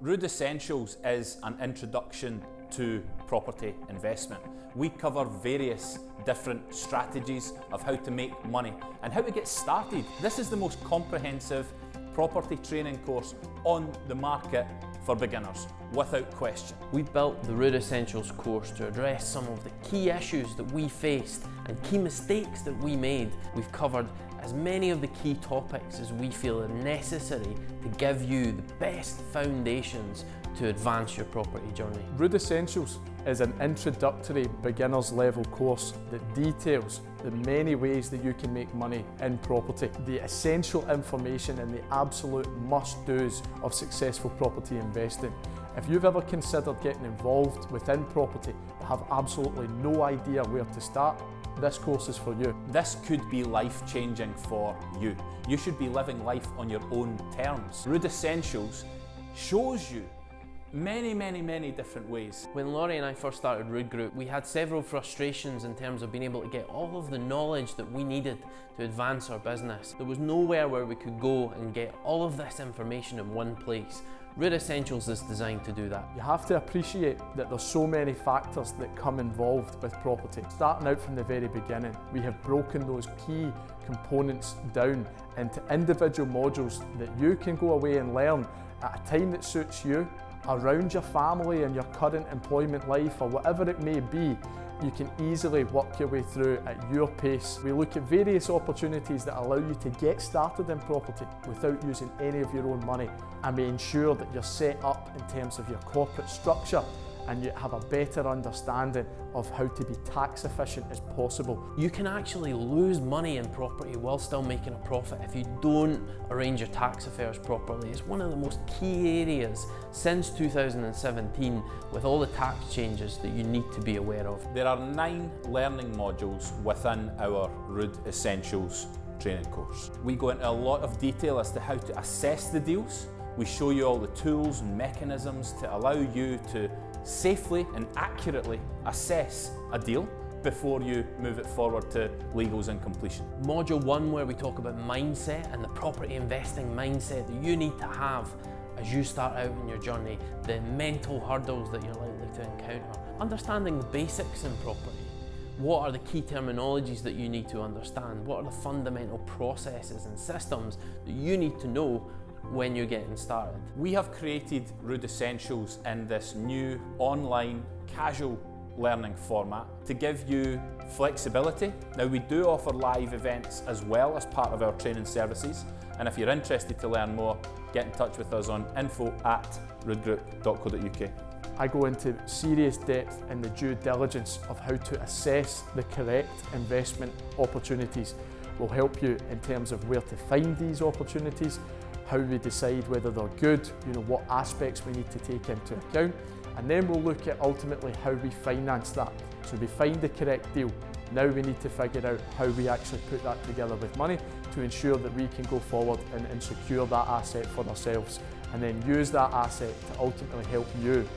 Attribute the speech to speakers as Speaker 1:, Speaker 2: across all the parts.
Speaker 1: REWD Essentials is an introduction to property investment. We cover various different strategies of how to make money and how to get started. This is the most comprehensive property training course on the market for beginners, without question.
Speaker 2: We built the REWD Essentials course to address some of the key issues that we faced and key mistakes that we made. We've covered as many of the key topics as we feel are necessary to give you the best foundations to advance your property journey.
Speaker 3: REWD Essentials is an introductory beginners level course that details the many ways that you can make money in property, the essential information and the absolute must-dos of successful property investing. If you've ever considered getting involved within property but have absolutely no idea where to start, this course is for you.
Speaker 1: This could be life-changing for you. You should be living life on your own terms. REWD Essentials shows you many different ways.
Speaker 2: When Laurie and I first started REWD Group, we had several frustrations in terms of being able to get all of the knowledge that we needed to advance our business. There was nowhere where we could go and get all of this information in one place. REWD Essentials is designed to do that.
Speaker 3: You have to appreciate that there's so many factors that come involved with property. Starting out from the very beginning, we have broken those key components down into individual modules that you can go away and learn at a time that suits you, around your family and your current employment life or whatever it may be. You can easily work your way through at your pace. We look at various opportunities that allow you to get started in property without using any of your own money, and we ensure that you're set up in terms of your corporate structure and you have a better understanding of how to be tax efficient as possible.
Speaker 2: You can actually lose money in property while still making a profit if you don't arrange your tax affairs properly. It's one of the most key areas since 2017 with all the tax changes that you need to be aware of.
Speaker 1: There are 9 learning modules within our REWD Essentials training course. We go into a lot of detail as to how to assess the deals. We show you all the tools and mechanisms to allow you to safely and accurately assess a deal before you move it forward to legals and completion.
Speaker 2: Module 1, where we talk about mindset and the property investing mindset that you need to have as you start out in your journey, the mental hurdles that you're likely to encounter, understanding the basics in property. What are the key terminologies that you need to understand? What are the fundamental processes and systems that you need to know when you're getting started?
Speaker 1: We have created REWD Essentials in this new online casual learning format to give you flexibility. Now, we do offer live events as well as part of our training services, and if you're interested to learn more, get in touch with us on info@rewdgroup.co.uk.
Speaker 3: I go into serious depth in the due diligence of how to assess the correct investment opportunities. We'll help you in terms of where to find these opportunities, how we decide whether they're good, what aspects we need to take into account, and then we'll look at ultimately how we finance that. So we find the correct deal. Now we need to figure out how we actually put that together with money to ensure that we can go forward and secure that asset for ourselves, and then use that asset to ultimately help you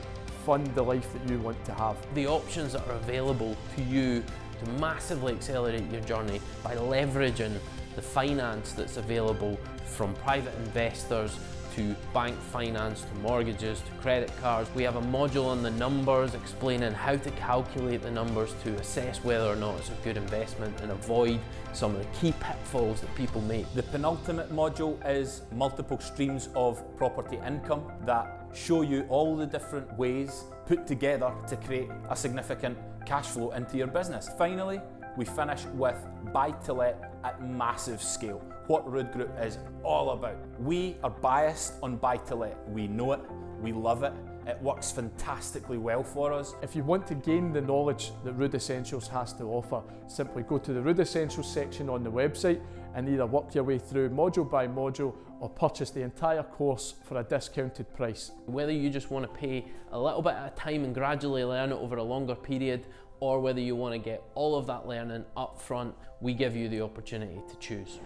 Speaker 3: fund the life that you want to have.
Speaker 2: The options that are available to you to massively accelerate your journey by leveraging the finance that's available from private investors to bank finance, to mortgages, to credit cards. We have a module on the numbers explaining how to calculate the numbers to assess whether or not it's a good investment and avoid some of the key pitfalls that people make.
Speaker 1: The penultimate module is multiple streams of property income that show you all the different ways put together to create a significant cash flow into your business. Finally, we finish with buy-to-let at massive scale, what REWD Group is all about. We are biased on buy-to-let. We know it, we love it, it works fantastically well for us.
Speaker 3: If you want to gain the knowledge that REWD Essentials has to offer, simply go to the REWD Essentials section on the website and either work your way through module by module or purchase the entire course for a discounted price.
Speaker 2: Whether you just want to pay a little bit at a time and gradually learn it over a longer period, or whether you want to get all of that learning up front, we give you the opportunity to choose.